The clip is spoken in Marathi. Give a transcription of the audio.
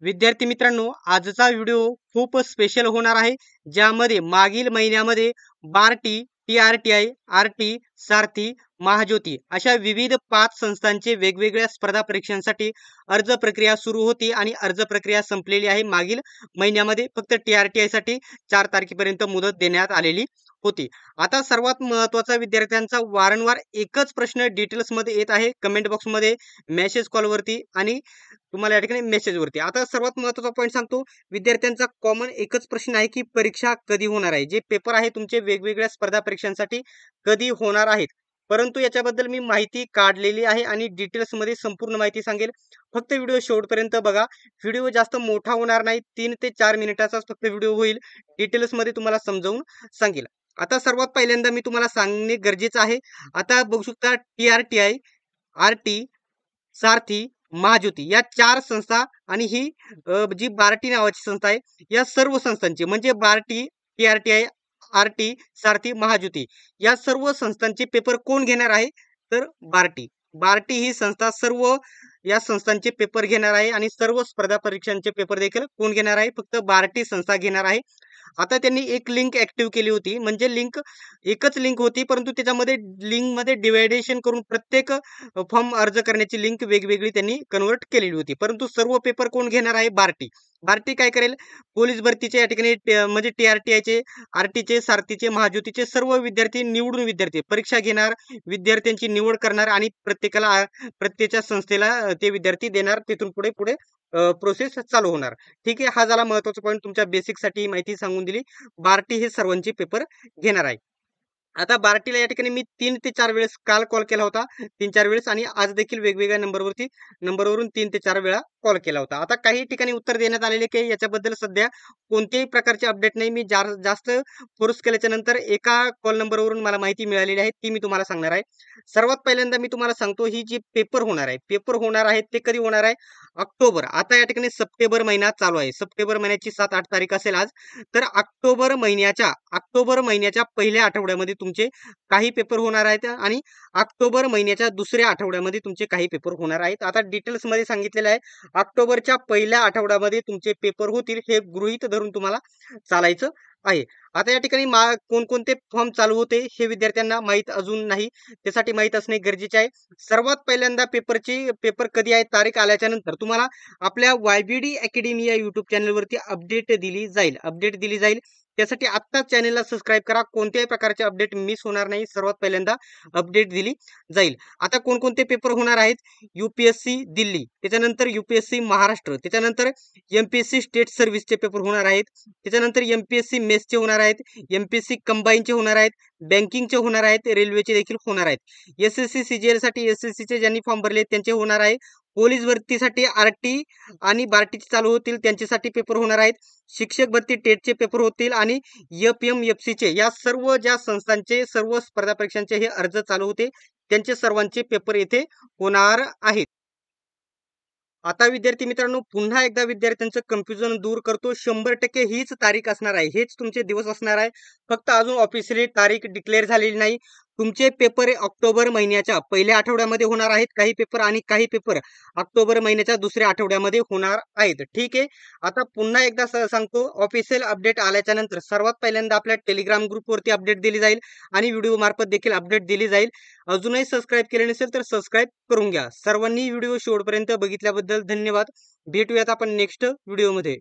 विद्यार्थी मित्रांनो, आजचा व्हिडिओ खूप स्पेशल होणार आहे, ज्यामध्ये मागील महिन्यामध्ये बार्टी, टीआरटीआय, आरटी, सारथी, महाज्योती अशा विविध 5 संस्थांचे वेगवेगळ्या स्पर्धा परीक्षांसाठी अर्ज प्रक्रिया सुरू होती आणि अर्ज प्रक्रिया संपलेली आहे. मागील महिन्यामध्ये फक्त टीआरटीआय साठी 4 तारखेपर्यंत मुदत देण्यात आलेली होती. आता सर्वात महत्त्वाचा विद्यार्थ्यांचा वारंवार एकच प्रश्न डिटेल्समध्ये येत आहे कमेंट बॉक्समध्ये, मेसेज कॉलवरती आणि तुम्हाला या ठिकाणी मेसेजवरती. आता सर्वात महत्त्वाचा पॉईंट सांगतो, विद्यार्थ्यांचा कॉमन एकच प्रश्न आहे की परीक्षा कधी होणार आहे. जे पेपर आहे तुमचे वेगवेगळ्या स्पर्धा परीक्षांसाठी कधी होणार आहेत. परंतु याच्याबद्दल मी माहिती काढलेली आहे आणि डिटेल्समध्ये संपूर्ण माहिती सांगेल. फक्त व्हिडिओ शेवटपर्यंत बघा. व्हिडिओ जास्त मोठा होणार नाही, 3 ते 4 मिनिटाचाच फक्त व्हिडिओ होईल. डिटेल्समध्ये तुम्हाला समजावून सांगेल. आता सर्वात पहिल्यांदा मी तुम्हाला सांगणे गरजेचं आहे. आता बघू शकता टीआरटीआय, आरटी, सारथी, महाज्योती या 4 संस्था आणि ही जी बार्टी नावाची संस्था आहे, या सर्व संस्थांची म्हणजे बार्टी, टीआरटीआय, आरटी, सारथी, महाज्योती या सर्व संस्थांचे पेपर कोण घेणार आहे? तर बार्टी. बार्टी ही संस्था सर्व या संस्थांचे पेपर घेणार आहे आणि सर्व स्पर्धा परीक्षांचे पेपर देखील कोण घेणार आहे? फक्त बार्टी संस्था घेणार आहे. आता त्यांनी एक लिंक ऍक्टिव्ह केली होती, म्हणजे लिंक एकच लिंक होती, परंतु त्याच्यामध्ये लिंकमध्ये डिवायडेशन करून प्रत्येक फॉर्म अर्ज करण्याची लिंक वेगवेगळी त्यांनी कन्वर्ट केलेली होती. परंतु सर्व पेपर कोण घेणार आहे? बार्टी. बार्टी काय करेल? पोलीस भरतीचे या ठिकाणी म्हणजे टीआरटीआयचे, आरटीचे, सारथीचे, महाज्योतीचे सर्व विद्यार्थी निवडून विद्यार्थी परीक्षा घेणार, विद्यार्थ्यांची निवड करणार आणि प्रत्येकाला प्रत्येकच्या संस्थेला ते विद्यार्थी देणार. तिथून पुढे पुढे प्रोसेस चालू होणार. ठीक आहे, हा झाला महत्त्वाचा पॉईंट. तुमच्या बेसिकसाठी माहिती सांगून दिली. बार्टी हे सर्वांचे पेपर घेणार आहे. आता बार्टीला या ठिकाणी मी 3 ते 4 वेळेस काल कॉल केला होता, 3-4 वेळेस आणि आज देखील वेगवेगळ्या नंबरवरून 3 ते 4 वेळा कॉल केला होता. आता काही ठिकाणी उत्तर देण्यात आलेले की याच्याबद्दल सध्या कोणत्याही प्रकारचे अपडेट नाही. मी जास्त फोर्स केल्याच्या नंतर एका कॉल नंबरवरून मला माहिती मिळालेली आहे, ती मी तुम्हाला सांगणार आहे. सर्वात पहिल्यांदा मी तुम्हाला सांगतो, ही जी पेपर होणार आहे, पेपर होणार आहेत ते कधी होणार आहे? ऑक्टोबर. आता या ठिकाणी सप्टेंबर महिना चालू आहे. सप्टेंबर महिन्याची 7-8 तारीख असेल आज. तर ऑक्टोबर महिन्याच्या पहिल्या आठवड्यामध्ये तुमचे काही पेपर होणार आहेत आणि ऑक्टोबर महिन्याच्या दुसऱ्या आठवड्यामध्ये तुमचे काही पेपर होणार आहेत. आता डिटेल्समध्ये सांगितलेलं आहे, ऑक्टोबरच्या पहिल्या आठवड्यामध्ये तुमचे पेपर होतील, हे गृहीत धरून तुम्हाला चालायचं आहे. आता या ठिकाणी कोणकोणते फॉर्म चालू होते हे विद्यार्थ्यांना माहीत अजून नाही, त्यासाठी माहीत असणे गरजेचे आहे. सर्वात पहिल्यांदा पेपर कधी आहे? तारीख आल्याच्या नंतर तुम्हाला आपल्या वायबीडी अकॅडमी या युट्यूब चॅनलवरती अपडेट दिली जाईल. त्यासाठी आत्ताच चॅनलला सबस्क्राईब करा. कोणत्याही प्रकारचे अपडेट मिस होणार नाही. सर्वात पहिल्यांदा अपडेट दिली जाईल. आता कोणकोणते पेपर होणार आहेत? यूपीएससी दिल्ली, त्याच्यानंतर यूपीएससी महाराष्ट्र, त्याच्यानंतर एमपीएससी स्टेट सर्व्हिसचे पेपर होणार आहेत, त्याच्यानंतर एमपीएससी मेसचे होणार आहेत, एमपीएससी कंबाईनचे होणार आहेत, बँकिंगचे होणार आहेत, रेल्वेचे देखील होणार आहेत. एसएससी सीजीएल साठी एसएससीचे ज्यांनी फॉर्म भरले त्यांचे होणार आहे. पोलीस भरतीसाठी आरटी आणि बार्टीचे चालू होतील, त्यांच्यासाठी पेपर होणार आहेत. शिक्षक भरती टेटचे पेपर होतील आणि एफएमएफसीचे या सर्व ज्या संस्थांचे सर्व स्पर्धा परीक्षांचे हे अर्ज चालू होते, त्यांचे सर्वांचे पेपर येथे होणार आहेत. आता विद्यार्थी मित्रांनो, पुन्हा एकदा विद्यार्थ्यांचं कन्फ्युजन दूर करतो. 100% हीच तारीख असणार आहे, हेच तुमचे दिवस असणार आहे. फक्त अजून ऑफिशियली तारीख डिक्लेअर झालेली नाही. तुमचे पेपर ऑक्टोबर महिन्याच्या पहिल्या आठवड्यामध्ये होणार आहेत काही पेपर आणि काही पेपर ऑक्टोबर महिन्याच्या दुसऱ्या आठवड्यामध्ये होणार आहेत. ठीक आहे. आता पुन्हा एकदा सांगतो, ऑफिशियल अपडेट आल्याच्या नंतर सर्वात पहिल्यांदा आपल्या टेलिग्राम ग्रुपवरती अपडेट दिली जाईल आणि व्हिडिओ मार्फत देखील अपडेट दिली जाईल. अजूनही सबस्क्राईब केले नसेल तर सबस्क्राईब करून घ्या. सर्वांनी व्हिडिओ शेवटपर्यंत बघितल्याबद्दल धन्यवाद. भेटूयात आपण नेक्स्ट व्हिडिओमध्ये.